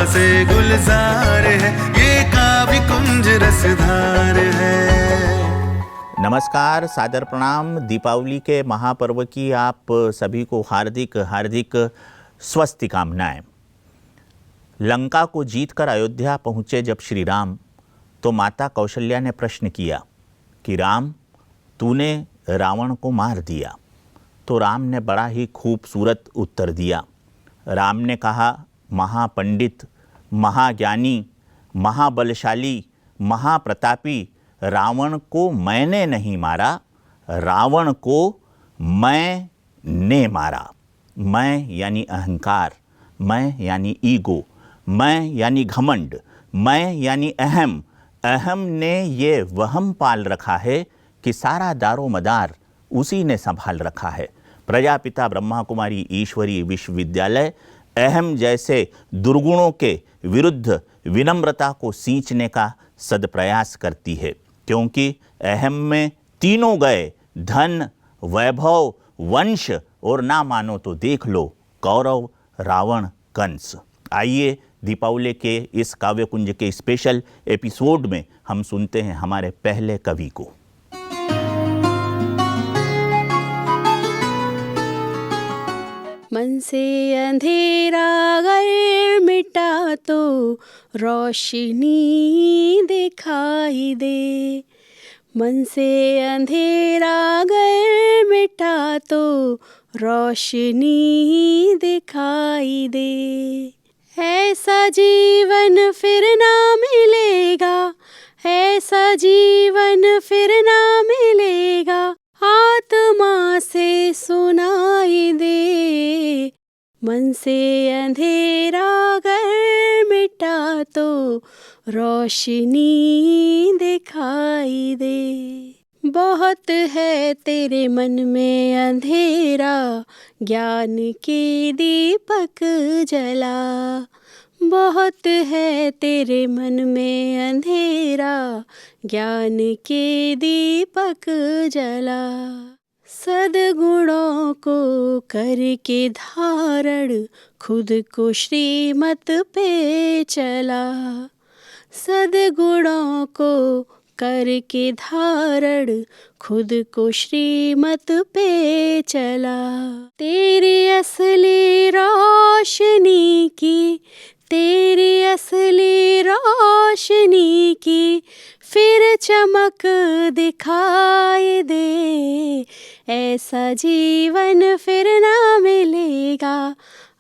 से गुलजार है, ये काव्य कुंज रसधार है। नमस्कार, सादर प्रणाम। दीपावली के महापर्व की आप सभी को हार्दिक हार्दिक स्वस्ति कामनाएं। लंका को जीतकर अयोध्या पहुँचे जब श्री राम, तो माता कौशल्या ने प्रश्न किया कि राम, तूने रावण को मार दिया। तो राम ने बड़ा ही खूबसूरत उत्तर दिया। राम ने कहा, महापंडित, महाज्ञानी, महाबलशाली, महाप्रतापी रावण को मैंने नहीं मारा, रावण को मैंने मारा। मैं यानी अहंकार, मैं यानी ईगो, मैं यानी घमंड, मैं यानी अहम। अहम ने ये वहम पाल रखा है कि सारा दारोमदार उसी ने संभाल रखा है। प्रजापिता ब्रह्मा कुमारी ईश्वरीय विश्वविद्यालय अहम जैसे दुर्गुणों के विरुद्ध विनम्रता को सींचने का सदप्रयास करती है, क्योंकि अहम में तीनों गए, धन, वैभव, वंश और ना मानो तो देख लो कौरव, रावण, कंस। आइए दीपावली के इस काव्यकुंज के स्पेशल एपिसोड में हम सुनते हैं हमारे पहले कवि को। मन से अंधेरा अगर मिटा तो रोशनी दिखाई दे। मन से अंधेरा अगर मिटा तो रोशनी दिखाई दे। ऐसा जीवन फिर ना मिलेगा, ऐसा जीवन फिर ना मिलेगा, आत्मा से सुनाई दे। मन से अंधेरा अगर मिटा तो रोशनी दिखाई दे। बहुत है तेरे मन में अंधेरा, ज्ञान के दीपक जला। बहुत है तेरे मन में अंधेरा, ज्ञान के दीपक जला। सद्गुणों को करके धारण, खुद को श्रीमत पे चला। सद्गुणों को करके धारण, खुद को श्रीमत पे चला। तेरी असली रोशनी की, तेरी असली रोशनी की फिर चमक दिखाई दे। ऐसा जीवन फिर ना मिलेगा,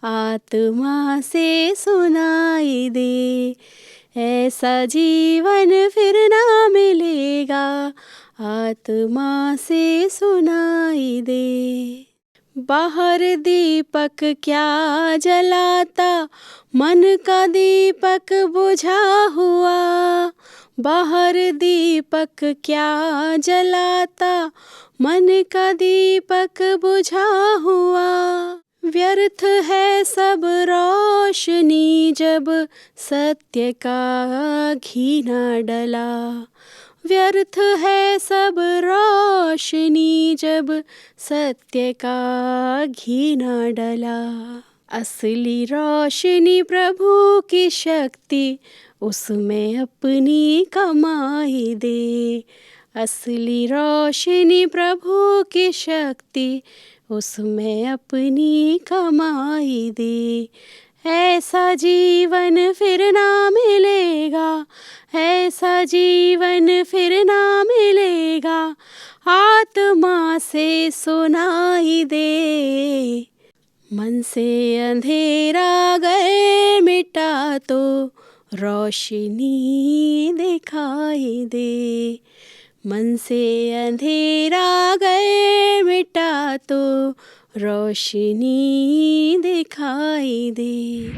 आत्मा से सुनाई दे। ऐसा जीवन फिर ना मिलेगा, आत्मा से सुनाई दे। बाहर दीपक क्या जलाता, मन का दीपक बुझा हुआ। बाहर दीपक क्या जलाता, मन का दीपक बुझा हुआ। व्यर्थ है सब रोशनी जब सत्य का घी न डला। व्यर्थ है सब रोशनी जब सत्य का घी न डला। असली रोशनी प्रभु की शक्ति, उसमें अपनी कमाई दे। असली रोशनी प्रभु की शक्ति, उसमें अपनी कमाई दे। ऐसा जीवन फिर ना मिलेगा, ऐसा जीवन फिर ना मिलेगा, आत्मा से सुनाई दे। मन से अंधेरा अगर मिटा तो रोशनी दिखाई दे। मन से अंधेरा अगर मिटा तो रोशनी दिखाई दे।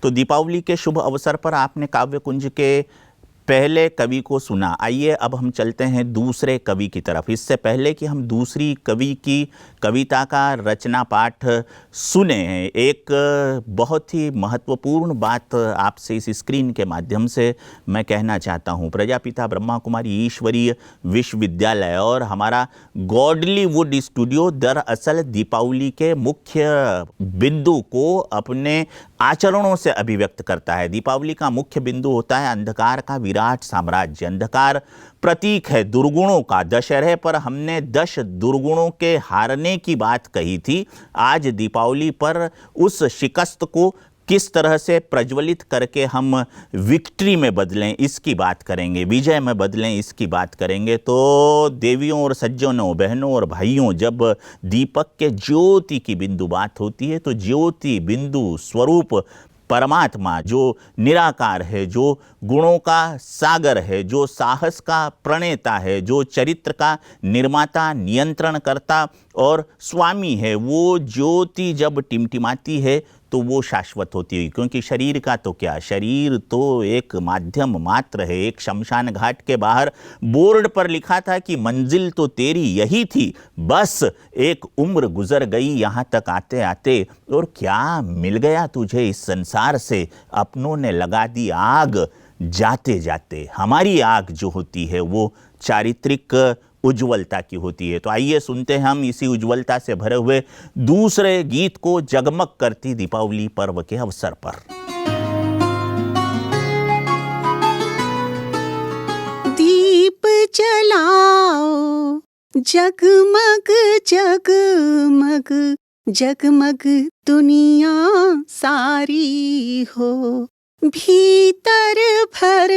तो दीपावली के शुभ अवसर पर आपने काव्यकुंज के पहले कवि को सुना। आइए अब हम चलते हैं दूसरे कवि की तरफ। इससे पहले कि हम दूसरी कवि की कविता का रचना पाठ सुने, एक बहुत ही महत्वपूर्ण बात आपसे इस स्क्रीन के माध्यम से मैं कहना चाहता हूँ। प्रजापिता ब्रह्मा कुमारी ईश्वरीय विश्वविद्यालय और हमारा गॉडलीवुड स्टूडियो दरअसल दीपावली के मुख्य बिंदु को अपने आचरणों से अभिव्यक्त करता है। दीपावली का मुख्य बिंदु होता है अंधकार का विराट साम्राज्य। अंधकार प्रतीक है दुर्गुणों का। दशहरे पर हमने 10 दुर्गुणों के हारने की बात कही थी। आज दीपावली पर उस शिकस्त को किस तरह से प्रज्वलित करके हम विक्ट्री में बदलें, इसकी बात करेंगे, विजय में बदलें, इसकी बात करेंगे। तो देवियों और सज्जनों, बहनों और भाइयों, जब दीपक के ज्योति की बिंदु बात होती है तो ज्योति बिंदु स्वरूप परमात्मा जो निराकार है, जो गुणों का सागर है, जो साहस का प्रणेता है, जो चरित्र का निर्माता, नियंत्रण करता और स्वामी है, वो ज्योति जब टिमटिमाती है तो वो शाश्वत होती है। क्योंकि शरीर का तो क्या, शरीर तो एक माध्यम मात्र है। एक शमशान घाट के बाहर बोर्ड पर लिखा था कि मंजिल तो तेरी यही थी, बस एक उम्र गुजर गई यहाँ तक आते आते, और क्या मिल गया तुझे इस संसार से, अपनों ने लगा दी आग जाते जाते। हमारी आग जो होती है वो चारित्रिक उज्ज्वलता की होती है। तो आइए सुनते हैं हम इसी उज्ज्वलता से भरे हुए दूसरे गीत को जगमग करती दीपावली पर्व के अवसर पर। दीप जलाओ जगमग जगमग जगमग दुनिया सारी हो, भीतर भर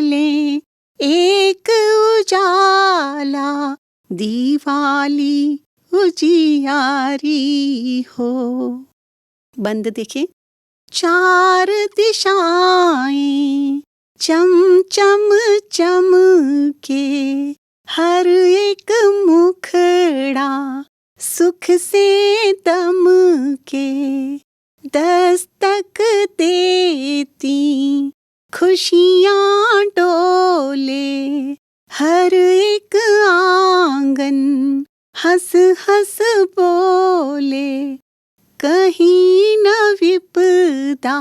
ले एक उजाला, दीवाली उजियारी हो। बंद देखिए। चार दिशाएं चम चम चम के, हर एक मुखड़ा सुख से दम के, दस्तक देती खुशियाँ डोले, हर एक आंगन हंस हंस बोले, कहीं न विपदा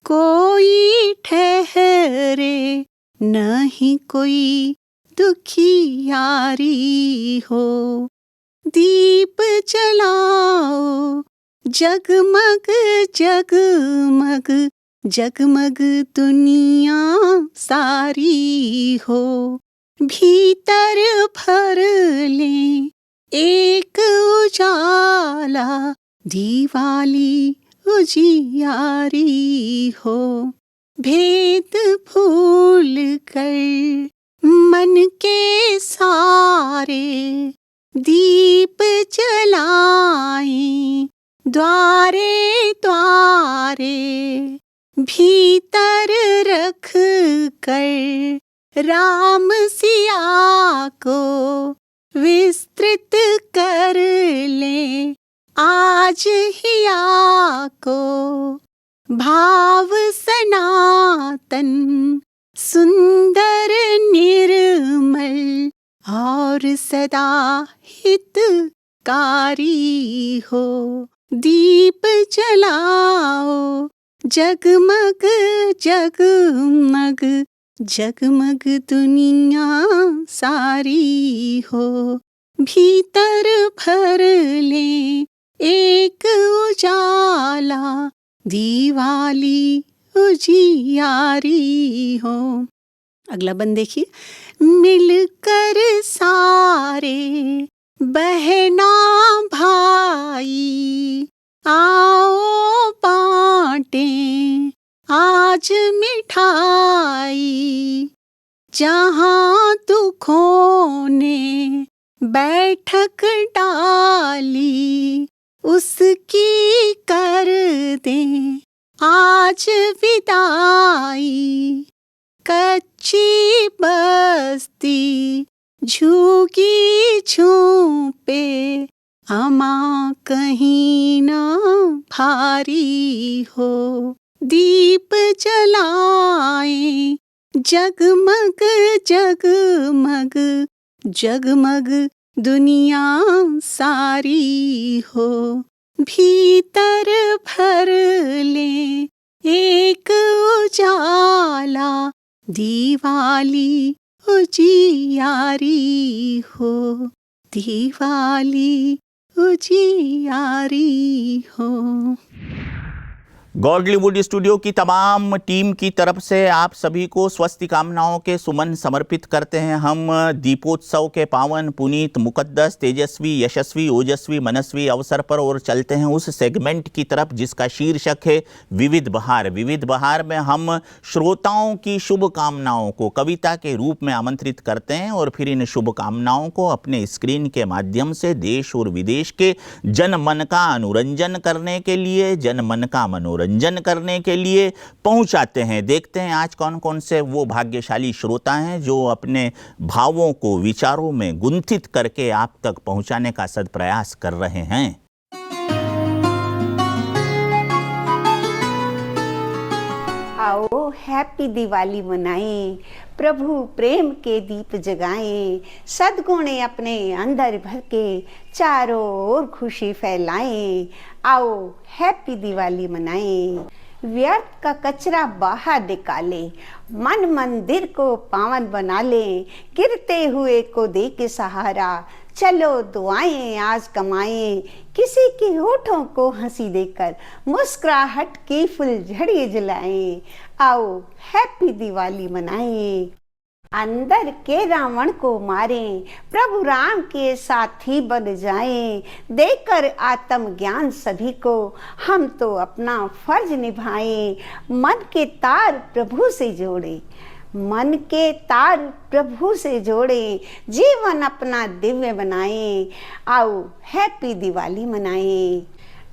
कोई ठहरे, नहीं कोई दुखियारी हो। दीप जलाओ जगमग जगमग जगमग दुनिया सारी हो, भीतर भर ले एक उजाला, दीवाली उजियारी हो। भेद भूल कर मन के सारे, दीप जलाएं द्वारे द्वारे, भीतर रख कर राम सिया को विस्तृत कर ले, आज हिया को भाव सनातन सुंदर निर्मल और सदा हितकारी हो। दीप जलाओ जगमग जगमग जगमग दुनिया सारी हो, भीतर भर ले एक उजाला, दीवाली उजियारी हो। अगला बंद देखिए। मिलकर सारे बहना भाई, आओ बांटे आज मिठाई, जहाँ दुखों ने बैठक डाली, उसकी कर दें आज विदाई। कच्ची बस्ती झुकी झूपे, अमा कहीं ना भारी हो। दीप जलाएं जगमग जगमग जगमग दुनिया सारी हो, भीतर भर ले एक उजाला, दिवाली उजियारी हो, दिवाली उजियारी हो। गॉडलीवुड स्टूडियो की तमाम टीम की तरफ से आप सभी को स्वस्ति कामनाओं के सुमन समर्पित करते हैं। हम दीपोत्सव के पावन, पुनीत, मुकद्दस, तेजस्वी, यशस्वी, ओजस्वी, मनस्वी अवसर पर और चलते हैं उस सेगमेंट की तरफ जिसका शीर्षक है विविध बहार। विविध बहार में हम श्रोताओं की शुभकामनाओं को कविता के रूप में आमंत्रित करते हैं और फिर इन शुभकामनाओं को अपने स्क्रीन के माध्यम से देश और विदेश के जनमन का अनुरंजन करने के लिए, जनमन का मनोरंजन करने के लिए पहुंचाते हैं। देखते हैं आज कौन कौन से वो भाग्यशाली श्रोता हैं जो अपने भावों को विचारों में गुंथित करके आप तक पहुंचाने का सदप्रयास कर रहे हैं। आओ हैप्पी दिवाली मनाएं, प्रभु प्रेम के दीप जगाएं, सद्गुणे अपने अंदर भर के चारों ओर खुशी फैलाएं। आओ हैप्पी दिवाली मनाएं, व्यर्थ का कचरा बाहर निकाले, मन मंदिर को पावन बना ले, गिरते हुए को दे के सहारा, चलो दुआएं आज कमाएं, किसी के होठों को हंसी देकर मुस्कुराहट की फुलझड़ी जलाएं। आओ हैप्पी दिवाली मनाएं, अंदर के रावण को मारें, प्रभु राम के साथी बन जाएं, देकर आत्म ज्ञान सभी को हम तो अपना फर्ज निभाएं। मन के तार प्रभु से जोड़े, मन के तार प्रभु से जोड़े, जीवन अपना दिव्य बनाएं। आओ हैप्पी दिवाली मनाएं,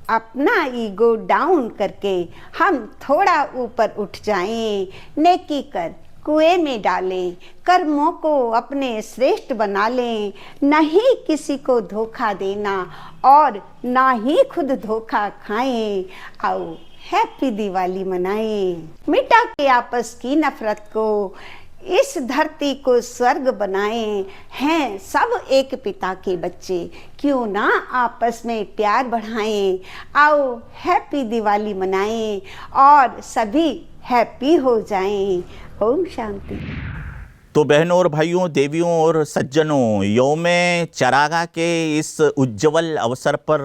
अपना ईगो डाउन करके हम थोड़ा ऊपर उठ जाएं, नेकी कर कुएं में डालें, कर्मों को अपने श्रेष्ठ बना लें, नहीं किसी को धोखा देना और ना ही खुद धोखा खाएं। आओ हैप्पी दिवाली मनाएं, मिटा के आपस की नफरत को, इस धरती को स्वर्ग बनाएं। हैं सब एक पिता के बच्चे, क्यों ना आपस में प्यार बढ़ाएं। आओ हैप्पी दिवाली मनाएं और सभी हैप्पी हो जाएं। ओम शांति। तो बहनों और भाइयों, देवियों और सज्जनों, यौमे चरागा के इस उज्जवल अवसर पर,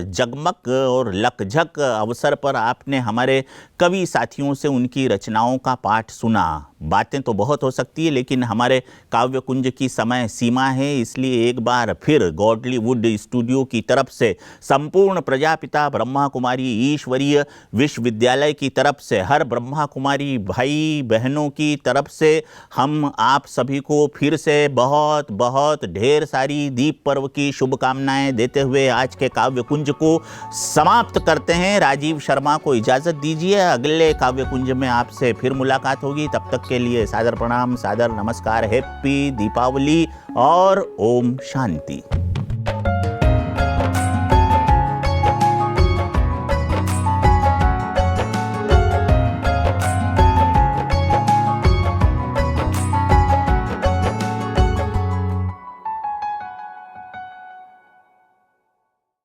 जगमग और लकझक अवसर पर आपने हमारे कवि साथियों से उनकी रचनाओं का पाठ सुना। बातें तो बहुत हो सकती है लेकिन हमारे काव्य कुंज की समय सीमा है, इसलिए एक बार फिर गॉडलीवुड स्टूडियो की तरफ से, संपूर्ण प्रजापिता ब्रह्मा कुमारी ईश्वरीय विश्वविद्यालय की तरफ से, हर ब्रह्मा कुमारी भाई बहनों की तरफ से हम आप सभी को फिर से बहुत बहुत ढेर सारी दीप पर्व की शुभकामनाएं देते हुए आज के काव्य कुंज को समाप्त करते हैं। राजीव शर्मा को इजाज़त दीजिए, अगले काव्य कुंज में आपसे फिर मुलाकात होगी। तब तक के लिए सादर प्रणाम, सादर नमस्कार, हैप्पी दीपावली और ओम शांति।